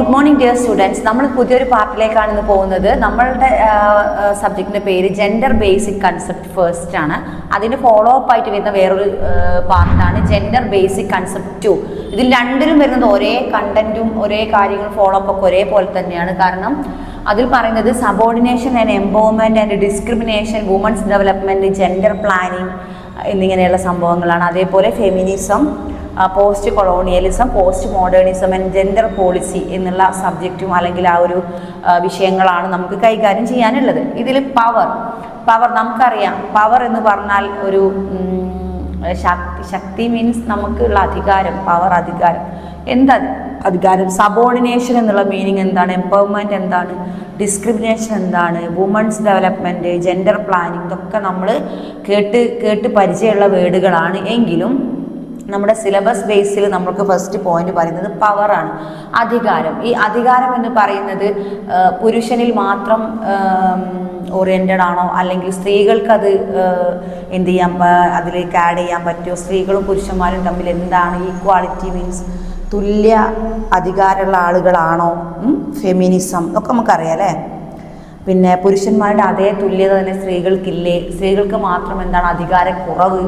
Good morning dear students. നമ്മൾ പുതിയൊരു പാർട്ടിലേക്കാണ് ഇന്ന് പോകുന്നത്. നമ്മളുടെ സബ്ജക്റ്റിൻ്റെ പേര് ജെൻഡർ ബേസിക് കൺസെപ്റ്റ് ഫസ്റ്റ് ആണ്. അതിന് ഫോളോ അപ്പ് ആയിട്ട് വരുന്ന വേറൊരു പാർട്ടാണ് ജെൻഡർ ബേസിക് കൺസെപ്റ്റ് 2. ഇതിൽ രണ്ടിലും വരുന്നത് ഒരേ കണ്ടന്റും ഒരേ കാര്യങ്ങളും ഫോളോ അപ്പ് ഒക്കെ ഒരേപോലെ തന്നെയാണ്. കാരണം അതിൽ പറയുന്നത് subordination and empowerment and discrimination, women's development, gender planning എന്നിങ്ങനെയുള്ള സംഭവങ്ങളാണ്. അതേപോലെ feminism, post colonialism, post modernism and gender policy എന്നുള്ള സബ്ജക്റ്റും അല്ലെങ്കിൽ ആ ഒരു വിഷയങ്ങളാണ് നമുക്ക് കൈകാര്യം ചെയ്യാനുള്ളത്. ഇതിൽ പവർ നമുക്കറിയാം. പവർ എന്ന് പറഞ്ഞാൽ ഒരു ശക്തി മീൻസ് നമുക്കുള്ള അധികാരം. പവർ അധികാരം. എന്താ അധികാരം? സബോർഡിനേഷൻ എന്നുള്ള മീനിങ് എന്താണ്? എംപവർമെൻറ്റ് എന്താണ്? ഡിസ്ക്രിമിനേഷൻ എന്താണ്? വുമൻസ് ഡെവലപ്മെൻറ്റ്, ജെൻഡർ പ്ലാനിങ്, ഇതൊക്കെ നമ്മൾ കേട്ട് പരിചയമുള്ള വേർഡുകളാണ്. എങ്കിലും നമ്മുടെ സിലബസ് ബേസിൽ നമുക്ക് ഫസ്റ്റ് പോയിന്റ് പറയുന്നത് പവറാണ്, അധികാരം. ഈ അധികാരം എന്ന് പറയുന്നത് പുരുഷനിൽ മാത്രം ഓറിയൻറ്റഡ് ആണോ, അല്ലെങ്കിൽ സ്ത്രീകൾക്കത് എന്ത് ചെയ്യാൻ, അതിലേക്ക് ആഡ് ചെയ്യാൻ പറ്റുമോ? സ്ത്രീകളും പുരുഷന്മാരും തമ്മിൽ എന്താണ് ഈക്വാളിറ്റി മീൻസ് തുല്യ അധികാരമുള്ള ആളുകളാണോ? ഫെമിനിസം ഒക്കെ നമുക്കറിയാം അല്ലേ. പിന്നെ പുരുഷന്മാരുടെ അതേ തുല്യത തന്നെ സ്ത്രീകൾക്കില്ലേ? സ്ത്രീകൾക്ക് മാത്രം എന്താണ് അധികാരക്കുറവ്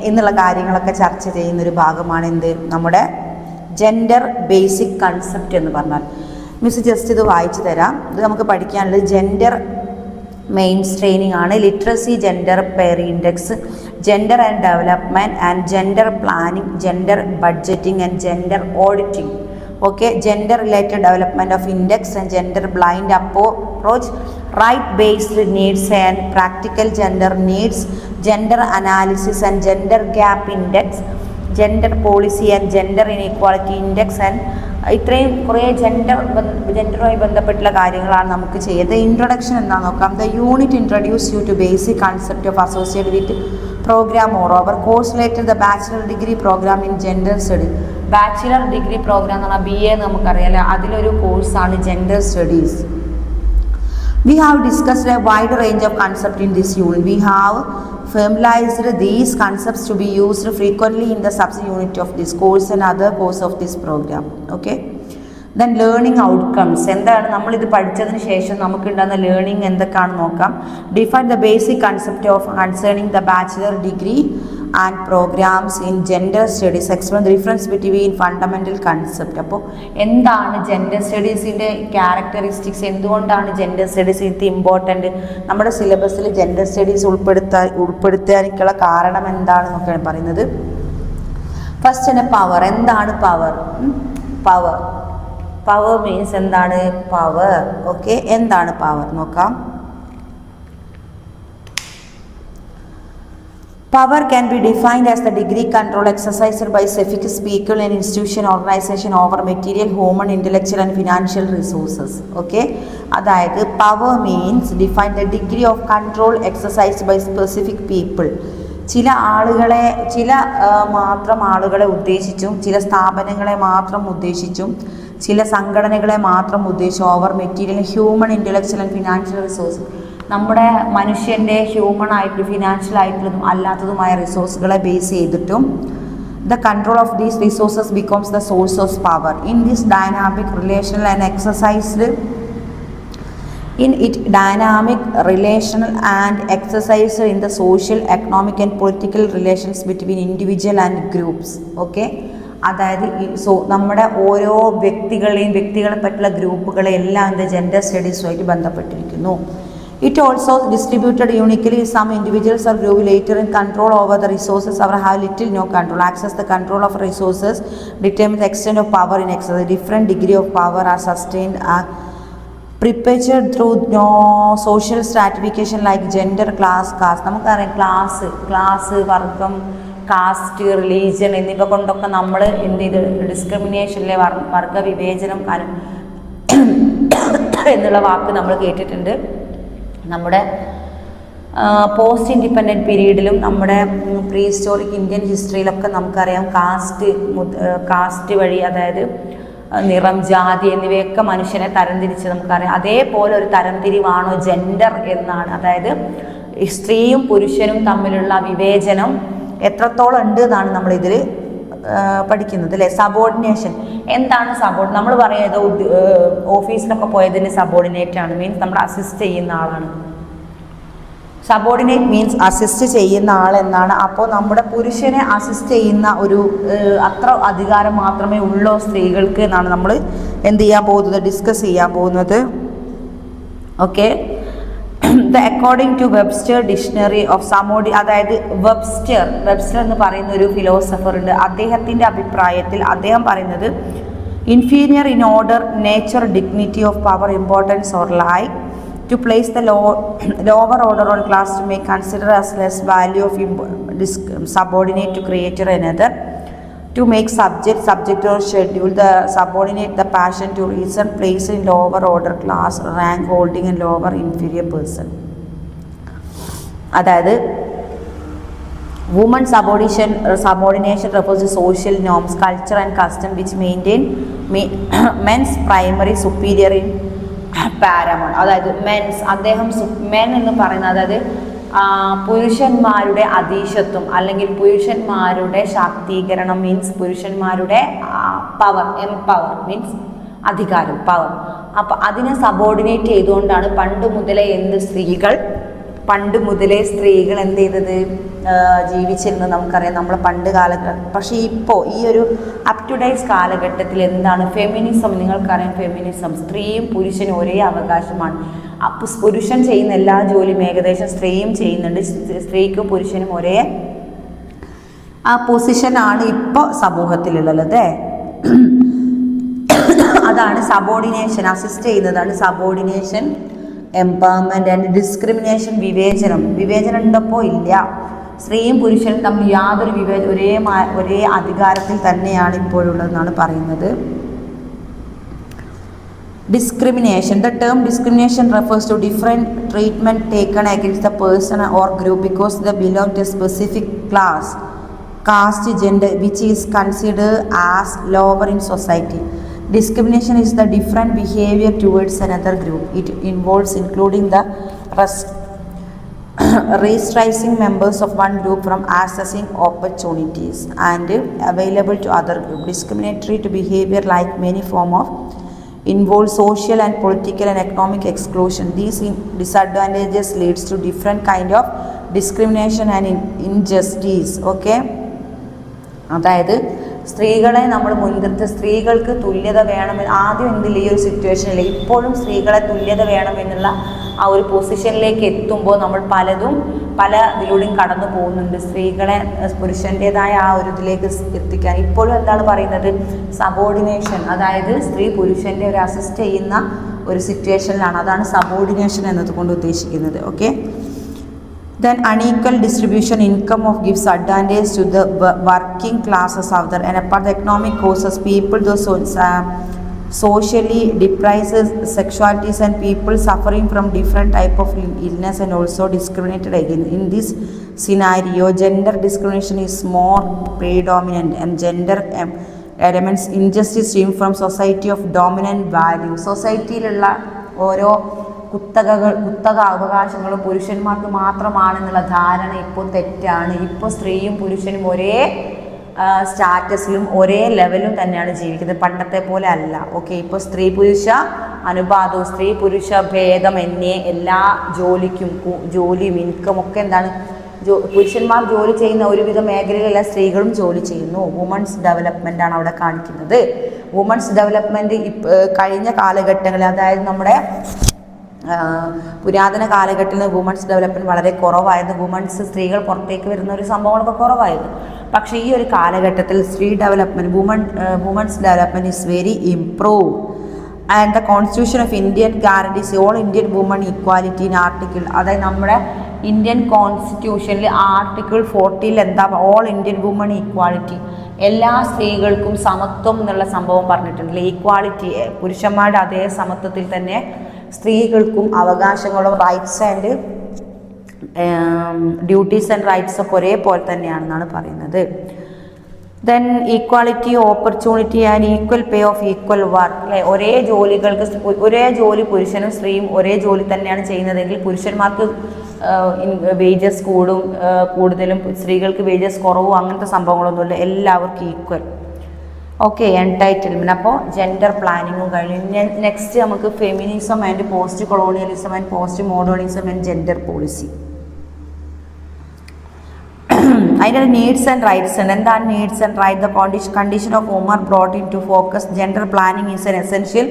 എന്നുള്ള കാര്യങ്ങളൊക്കെ ചർച്ച ചെയ്യുന്നൊരു ഭാഗമാണ് എന്ത്, നമ്മുടെ ജെൻഡർ ബേസിക് കൺസെപ്റ്റ് എന്ന് പറഞ്ഞാൽ. മിസ് ജസ്റ്റ് ഇത് വായിച്ചു തരാം. ഇത് നമുക്ക് പഠിക്കാനുള്ളത് ജെൻഡർ മെയിൻ സ്ട്രെയിനിങ് ആണ്, literacy, gender pair index, gender and development and gender planning, gender budgeting and gender auditing. Okay, gender related development of index and gender blind approach, right based needs and practical gender needs, gender analysis and gender gap index, gender policy and gender inequality index and ഇത്രയും കുറേ ജെൻഡറുമായി ബന്ധപ്പെട്ടുള്ള കാര്യങ്ങളാണ് നമുക്ക് ചെയ്യുന്നത്. Introduction എന്താണെന്ന് നോക്കാം. The unit introduce you to basic concept of associated with programme or over course related the bachelor degree programme in gender study. Bachelor degree programme എന്ന് പറഞ്ഞാൽ BA എന്ന് നമുക്കറിയാലോ, അതിലൊരു കോഴ്സാണ് gender studies. We have discussed a wide range of concepts in this unit. We have familiarized these concepts to be used frequently in the sub-unit of this course and other course of this program. Okay. Then learning outcomes. എന്താണ് നമ്മളിത് പഠിച്ചതിന് ശേഷം നമുക്കുണ്ടാകുന്ന learning എന്തൊക്കെയാണെന്ന് നോക്കാം. Define the basic concept of concerning the bachelor degree and programs in gender studies. Explain the difference between fundamental concept. അപ്പോൾ എന്താണ് gender സ്റ്റഡീസിൻ്റെ characteristics, എന്തുകൊണ്ടാണ് ജെൻഡർ സ്റ്റഡീസ് ഇത് ഇമ്പോർട്ടൻറ്റ്, നമ്മുടെ സിലബസിൽ ജെൻഡർ സ്റ്റഡീസ് ഉൾപ്പെടുത്താനുള്ള കാരണം എന്താണെന്നൊക്കെയാണ് പറയുന്നത്. ഫസ്റ്റ് തന്നെ പവർ. എന്താണ് പവർ? പവർ മീൻസ് എന്താണ്? പവർ. ഓക്കെ, എന്താണ് പവർ നോക്കാം. Power can be defined as the degree control exercised by specific people and institution organization over material, human, intellectual and financial resources. Okay, അതായത് power means define the degree of control exercised by specific people. ചില മാത്രം ആളുകളെ ഉദ്ദേശിച്ചും ചില സ്ഥാപനങ്ങളെ മാത്രം ഉദ്ദേശിച്ചും ചില സംഘടനകളെ മാത്രം ഉദ്ദേശിച്ചും over material, human, intellectual and financial resource, നമ്മുടെ മനുഷ്യൻ്റെ ഹ്യൂമൺ ആയിട്ട് ഫിനാൻഷ്യൽ ആയിട്ടുള്ളതും അല്ലാത്തതുമായ റിസോഴ്സുകളെ ബേസ് ചെയ്തിട്ടും the control of these resources becomes the source of power in this dynamic relational and exercised in it dynamic relational and exercised in the social, economic and political relations between individual and groups. Okay, അതായത് നമ്മുടെ ഓരോ വ്യക്തികളെ പറ്റിയുള്ള ഗ്രൂപ്പുകളെ എല്ലാം gender സ്റ്റഡീസുമായിട്ട് ബന്ധപ്പെട്ടിരിക്കുന്നു. It also distributed uniquely. Some individuals or groups later in control over the resources or have little no control. Access the control of resources determine the extent of power in excess. A different degree of power are sustained prepared through social stratification like gender, class. നമുക്കറിയാം class, വർഗം, cast, religion എന്നിവ കൊണ്ടൊക്കെ നമ്മൾ എന്ത് ചെയ്ത് ഡിസ്ക്രിമിനേഷനിലെ വർഗ വിവേചനം എന്നുള്ള വാക്ക് നമ്മൾ കേട്ടിട്ടുണ്ട്. നമ്മുടെ പോസ്റ്റ് ഇൻഡിപെൻഡൻറ്റ് പീരീഡിലും നമ്മുടെ പ്രീ ഹിസ്റ്റോറിക് ഇന്ത്യൻ ഹിസ്റ്ററിയിലൊക്കെ നമുക്കറിയാം കാസ്റ്റ് വഴി, അതായത് നിറം, ജാതി എന്നിവയൊക്കെ മനുഷ്യനെ തരംതിരിച്ച് നമുക്കറിയാം. അതേപോലെ ഒരു തരംതിരിവാണോ ജെൻഡർ എന്നാണ്. അതായത് സ്ത്രീയും പുരുഷനും തമ്മിലുള്ള വിവേചനം എത്രത്തോളം ഉണ്ട് എന്നാണ് നമ്മളിതിൽ പഠിക്കുന്നത് അല്ലേ. സബോർഡിനേഷൻ എന്താണ് നമ്മൾ പറയുന്നത് ഓഫീസിലൊക്കെ പോയതിന് സബോർഡിനേറ്റ് ആണ്, മീൻസ് നമ്മൾ അസിസ്റ്റ് ചെയ്യുന്ന ആളാണ്. സബോർഡിനേറ്റ് മീൻസ് അസിസ്റ്റ് ചെയ്യുന്ന ആൾ എന്നാണ്. അപ്പോൾ നമ്മുടെ പുരുഷനെ അസിസ്റ്റ് ചെയ്യുന്ന ഒരു അത്ര അധികാരം മാത്രമേ ഉള്ളൂ സ്ത്രീകൾക്ക് എന്നാണ് നമ്മൾ എന്ത് ചെയ്യാൻ പോകുന്നത്, ഡിസ്കസ് ചെയ്യാൻ പോകുന്നത്. Okay. According to Webster dictionary of സമോഡി, അതായത് വെബ്സ്റ്റർ എന്ന് പറയുന്ന ഒരു ഫിലോസഫർ ഉണ്ട്. അദ്ദേഹത്തിൻ്റെ അഭിപ്രായത്തിൽ അദ്ദേഹം പറയുന്നത് inferior in order, nature, dignity of power, importance or like to place the lower order on class to make consider as less value of subordinate to creator another, to make subject or schedule the subordinate the passion to reason, place in lower order class, rank holding and lower inferior person. അതായത് woman subordination refers to social norms, culture and custom which maintain men's primary superior in paramount. അതായത് men എന്ന് പറയുന്നത് അതായത് പുരുഷന്മാരുടെ അധീശത്വം അല്ലെങ്കിൽ പുരുഷന്മാരുടെ ശാക്തീകരണം, means പുരുഷന്മാരുടെ എംപവർ മീൻസ് അധികാരം, പവർ. അപ്പം അതിനെ സബോർഡിനേറ്റ് ചെയ്തുകൊണ്ടാണ് പണ്ട് മുതലേ സ്ത്രീകൾ എന്ത് ചെയ്തത്, ജീവിച്ചിരുന്നത് നമുക്കറിയാം. നമ്മൾ പണ്ട് പക്ഷേ ഇപ്പോൾ ഈ ഒരു അപ് ടു ഡേറ്റ് കാലഘട്ടത്തിൽ എന്താണ് ഫെമിനിസം, നിങ്ങൾക്കറിയാം ഫെമിനിസം, സ്ത്രീയും പുരുഷനും ഒരേ അവകാശമാണ്. അപ്പോൾ പുരുഷൻ ചെയ്യുന്ന എല്ലാ ജോലിയും ഏകദേശം സ്ത്രീയും ചെയ്യുന്നുണ്ട്. സ്ത്രീക്കും പുരുഷനും ഒരേ പൊസിഷനാണ് ഇപ്പോൾ സമൂഹത്തിലുള്ളത്. അതാണ് സബോർഡിനേഷൻ, അസിസ്റ്റ് ചെയ്യുന്നതാണ് സബോർഡിനേഷൻ. എംപവർമെൻറ്റ് ആൻഡ് ഡിസ്ക്രിമിനേഷൻ, വിവേചനം ഉണ്ടപ്പോൾ ഇല്ല. സ്ത്രീയും പുരുഷനും തമ്മിൽ യാതൊരു ഒരേ അധികാരത്തിൽ തന്നെയാണ് ഇപ്പോഴുള്ളതെന്നാണ് പറയുന്നത്. Discrimination. The term discrimination refers to different treatment taken against the person or group because they belong to a specific class, caste, gender, which is considered as lower in society. Discrimination is the different behavior towards another group. It involves including the restricting members of one group from accessing opportunities and available to other group. Discriminatory to behavior like many form of involve social and political and economic exclusion. These disadvantages leads to different kind of discrimination and injustice. Okay, അതായത് സ്ത്രീകളെ നമ്മൾ മുൻനിർത്തി സ്ത്രീകൾക്ക് തുല്യത വേണമെന്ന് ആദ്യം എന്തില്ല ഈ ഒരു സിറ്റുവേഷനിൽ ഇപ്പോഴും സ്ത്രീകളെ തുല്യത വേണമെന്നുള്ള ആ ഒരു പൊസിഷനിലേക്ക് എത്തുമ്പോൾ നമ്മൾ പല ഇതിലൂടെയും കടന്നു പോകുന്നുണ്ട്. സ്ത്രീകളെ പുരുഷൻ്റെതായ ആ ഒരു ഇതിലേക്ക് എത്തിക്കാൻ ഇപ്പോഴും എന്താണ് പറയുന്നത്, സബോർഡിനേഷൻ, അതായത് സ്ത്രീ പുരുഷൻ്റെ ഒരു അസിസ്റ്റ് ചെയ്യുന്ന ഒരു സിറ്റുവേഷനിലാണ്. അതാണ് സബോർഡിനേഷൻ എന്നതുകൊണ്ട് ഉദ്ദേശിക്കുന്നത്. Okay. Then unequal distribution income of gives advantage to the working classes out there, and apart the economic causes people those socially deprives sexualities and people suffering from different type of illness and also discriminated against. In this scenario gender discrimination is more predominant and gender elements injustice stem from society of dominant value. സൊസൈറ്റിയിലുള്ള ഓരോ കുത്തക അവകാശങ്ങളും പുരുഷന്മാർക്ക് മാത്രമാണെന്നുള്ള ധാരണ ഇപ്പോൾ തെറ്റാണ്. ഇപ്പോൾ സ്ത്രീയും പുരുഷനും ഒരേ സ്റ്റാറ്റസിലും ഒരേ ലെവലും തന്നെയാണ് ജീവിക്കുന്നത്, പണ്ടത്തെ പോലെ അല്ല. ഓക്കെ, ഇപ്പോൾ സ്ത്രീ പുരുഷ അനുപാതവും സ്ത്രീ പുരുഷ ഭേദമന്യേ എല്ലാ ജോലിയും ഇൻകം ഒക്കെ എന്താണ്, പുരുഷന്മാർ ജോലി ചെയ്യുന്ന ഒരുവിധ മേഖലയിലെല്ലാം സ്ത്രീകളും ജോലി ചെയ്യുന്നു. വുമൺസ് ഡെവലപ്മെൻ്റ് ആണ് അവിടെ കാണിക്കുന്നത്. വുമൺസ് ഡെവലപ്മെൻറ്റ് കഴിഞ്ഞ കാലഘട്ടങ്ങളിൽ, അതായത് നമ്മുടെ പുരാതന കാലഘട്ടത്തിൽ വുമൺസ് ഡെവലപ്മെൻറ്റ് വളരെ കുറവായിരുന്നു. സ്ത്രീകൾ പുറത്തേക്ക് വരുന്ന ഒരു സംഭവങ്ങളൊക്കെ കുറവായിരുന്നു. പക്ഷേ ഈ ഒരു കാലഘട്ടത്തിൽ women's development is very improve and the constitution of Indian guarantees all Indian woman equality in article, അതായത് നമ്മുടെ ഇന്ത്യൻ കോൺസ്റ്റിറ്റ്യൂഷനിൽ ആർട്ടിക്കിൾ 40 എന്താ, ഓൾ ഇന്ത്യൻ വുമൺ ഇക്വാലിറ്റി, എല്ലാ സ്ത്രീകൾക്കും സമത്വം എന്നുള്ള സംഭവം പറഞ്ഞിട്ടുണ്ട്. ഈക്വാലിറ്റി, പുരുഷന്മാരുടെ അതേ സമത്വത്തിൽ തന്നെ സ്ത്രീകൾക്കും അവകാശങ്ങളും rights and duties and rights ഒക്കെ ഒരേപോലെ തന്നെയാണെന്നാണ് പറയുന്നത്. Then equality opportunity and equal pay of equal work, അല്ലെ, ഒരേ ജോലി പുരുഷനും സ്ത്രീയും ഒരേ ജോലി തന്നെയാണ് ചെയ്യുന്നതെങ്കിൽ പുരുഷന്മാർക്ക് വേജസ് കൂടുതലും സ്ത്രീകൾക്ക് വേജസ് കുറവും അങ്ങനത്തെ സംഭവങ്ങളൊന്നുമില്ല, എല്ലാവർക്കും ഈക്വൽ. ഓക്കെ, എൻടൈറ്റിൽമെൻറ്റ്. അപ്പോൾ ജെൻഡർ പ്ലാനിങ്ങും കഴിഞ്ഞു. നെക്സ്റ്റ് നമുക്ക് feminism and post colonialism and post modernism and gender policy. അതിൻ്റെ നീഡ്സ് ആൻഡ് റൈറ്റ്സ് ഉണ്ട്. എന്താണ് needs and right? The condition of woman brought in to focus. Gender planning is an essential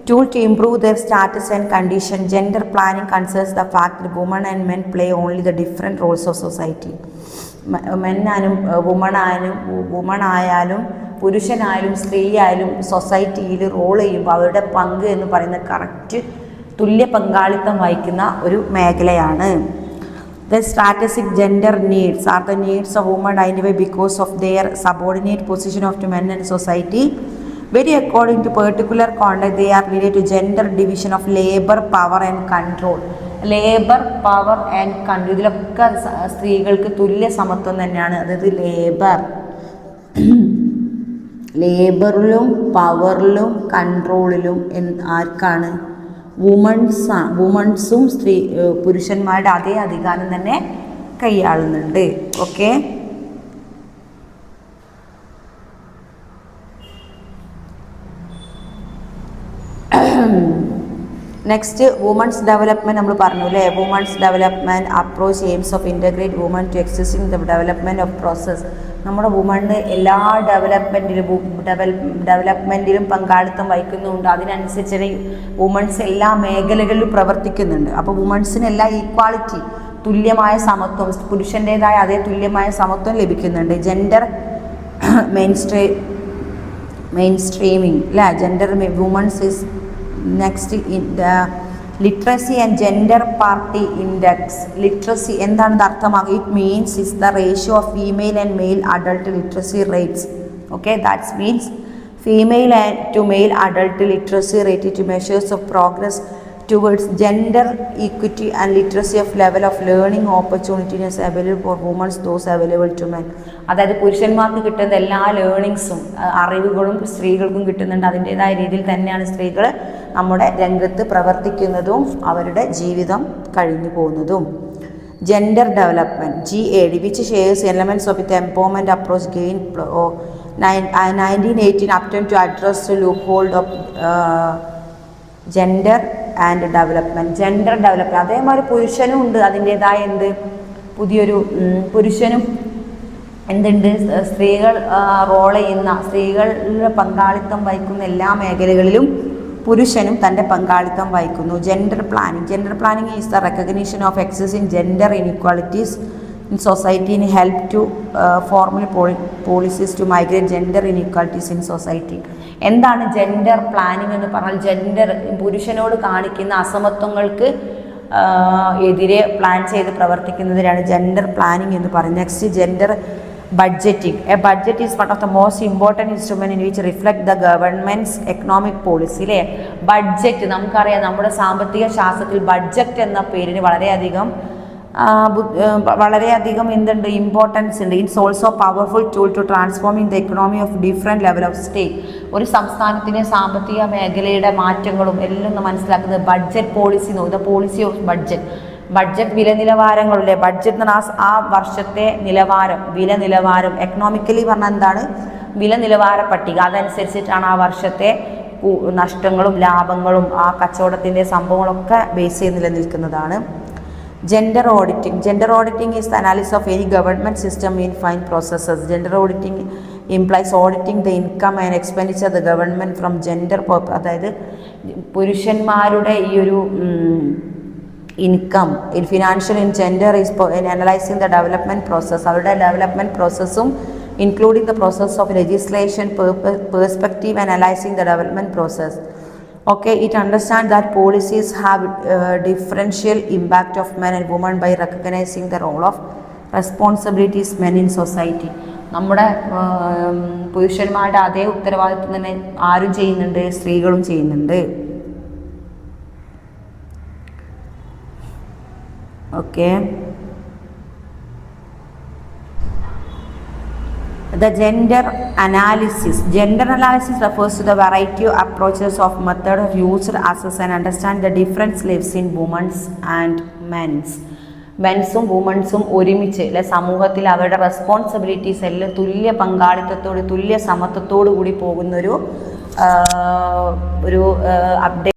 tool to improve their status and condition. Gender planning considers the fact that women and men play only the different roles of society. മെന്നായാലും woman ആയാലും പുരുഷനായാലും സ്ത്രീ ആയാലും സൊസൈറ്റിയിൽ role ചെയ്യുമ്പോൾ അവരുടെ പങ്ക് എന്ന് പറയുന്നത് കറക്റ്റ് തുല്യ പങ്കാളിത്തം വഹിക്കുന്ന ഒരു മേഖലയാണ്. The strategic gender needs are the needs of women identified because of their subordinate position of men in society. Very according to particular context, they are related to gender division of labor, power and control. Labour, power and control, ഇതിലൊക്കെ സ്ത്രീകൾക്ക് തുല്യ സമത്വം തന്നെയാണ്. അതായത് ലേബറിലും പവറിലും കൺട്രോളിലും ആർക്കാണ്? വുമൺസും പുരുഷന്മാരുടെ അതേ അധികാരം തന്നെ കൈയാളുന്നുണ്ട്. ഓക്കെ, നെക്സ്റ്റ് വുമൺസ് ഡെവലപ്മെൻറ്റ് നമ്മൾ പറഞ്ഞു അല്ലേ. Women's development approach aims of integrate woman to existing the development of process. നമ്മുടെ വുമണ് എല്ലാ ഡെവലപ്മെൻറ്റിലും പങ്കാളിത്തം വഹിക്കുന്നുണ്ട്. അതിനനുസരിച്ച് വുമൺസ് എല്ലാ മേഖലകളിലും പ്രവർത്തിക്കുന്നുണ്ട്. അപ്പോൾ വുമൺസിനെല്ലാം ഈക്വാളിറ്റി, തുല്യമായ സമത്വം, പുരുഷൻ്റേതായ അതേ തുല്യമായ സമത്വം ലഭിക്കുന്നുണ്ട്. ജെൻഡർ മെയിൻസ്ട്രീമിങ് അല്ലേ. Gender women's is next in the literacy and gender party index. Literacy എന്താണ് അർത്ഥമാകുക? It means is the ratio of female and male adult literacy rates. Okay, that's means female to male adult literacy rate to measures of progress towards gender equity and literacy of level of learning opportunities available for women, those available to men. അതായത് പുരുഷന്മാർക്ക് കിട്ടുന്ന എല്ലാ ലേണിങ്സും അറിവുകളും സ്ത്രീകൾക്കും കിട്ടുന്നുണ്ട്. അതിൻ്റേതായ രീതിയിൽ തന്നെയാണ് സ്ത്രീകൾ നമ്മുടെ രംഗത്ത് പ്രവർത്തിക്കുന്നതും അവരുടെ ജീവിതം കഴിഞ്ഞു പോകുന്നതും. Gender development GAD which shares elements of its empowerment approach gain 1918 attempt to address the loophole of gender and development. Gender development അതേമാതിരി പുരുഷനും ഉണ്ട് അതിൻ്റേതായ പുതിയൊരു പുരുഷനും എന്തുണ്ട്, സ്ത്രീകൾ റോൾ ചെയ്യുന്ന സ്ത്രീകളുടെ പങ്കാളിത്തം വഹിക്കുന്ന എല്ലാ മേഖലകളിലും പുരുഷനും തൻ്റെ പങ്കാളിത്തം വഹിക്കുന്നു. Gender planning is the recognition of existing gender inequalities in society and help to formulate policies to migrate gender inequalities in society. എന്താണ് ജെൻഡർ പ്ലാനിങ് എന്ന് പറഞ്ഞാൽ? ജെൻഡർ പുരുഷനോട് കാണിക്കുന്ന അസമത്വങ്ങൾക്ക് എതിരെ പ്ലാൻ ചെയ്ത് പ്രവർത്തിക്കുന്നതിനാണ് ജെൻഡർ പ്ലാനിങ് എന്ന് പറയുന്നത്. Next gender budgeting. A budget is one of the most important instrument in which reflect the governments economic policy. അല്ലേ, budget നമുക്കറിയാം, നമ്മുടെ സാമ്പത്തിക ശാസ്ത്രത്തിൽ ബഡ്ജറ്റ് എന്ന പേരിന് വളരെയധികം എന്തുണ്ട്, ഇമ്പോർട്ടൻസ് ഉണ്ട്. It's also powerful tool to transforming the economy of different level of state. ഒരു സംസ്ഥാനത്തിൻ്റെ സാമ്പത്തിക മേഖലയുടെ മാറ്റങ്ങളും എല്ലാം മനസ്സിലാക്കുന്നത് budget policy the policy of budget വില നിലവാരങ്ങളിലെ ബഡ്ജറ്റ് എന്ന് പറഞ്ഞാൽ ആ വർഷത്തെ വില നിലവാരം എക്കണോമിക്കലി പറഞ്ഞാൽ എന്താണ്, വില നിലവാര പട്ടിക. അതനുസരിച്ചിട്ടാണ് ആ വർഷത്തെ നഷ്ടങ്ങളും ലാഭങ്ങളും ആ കച്ചവടത്തിൻ്റെ സംഭവങ്ങളൊക്കെ ബേസ് ചെയ്ത് നിലനിൽക്കുന്നതാണ്. Gender auditing is the analysis of any government system in fine processes. Gender auditing implies auditing the income and expenditure of the government from gender purpose. അതായത് പുരുഷന്മാരുടെ ഈ ഒരു income financial in gender is analysing the development process. അവരുടെ development പ്രോസസ്സും including the process of legislation perspective analysing the development process. Okay, it understands that policies have differential impact of men and women by recognizing the role of responsibilities men in society. നമ്മുടെ പുരുഷന്മാരുടെ അതേ ഉത്തരവാദിത്വം തന്നെ ആരും ചെയ്യുന്നുണ്ട്, സ്ത്രീകളും ചെയ്യുന്നുണ്ട്. Okay, the gender analysis refers to the variety of approaches of method used to assess and understand the different lives in women's and men's. മെൻസും വുമൺസും ഒരുമിച്ച് അല്ലെ സമൂഹത്തിൽ അവരുടെ റെസ്പോൺസിബിലിറ്റീസ് എല്ലാം തുല്യ പങ്കാളിത്തത്തോട് തുല്യ സമത്വത്തോടു കൂടി പോകുന്നൊരു അപ്ഡേറ്റ്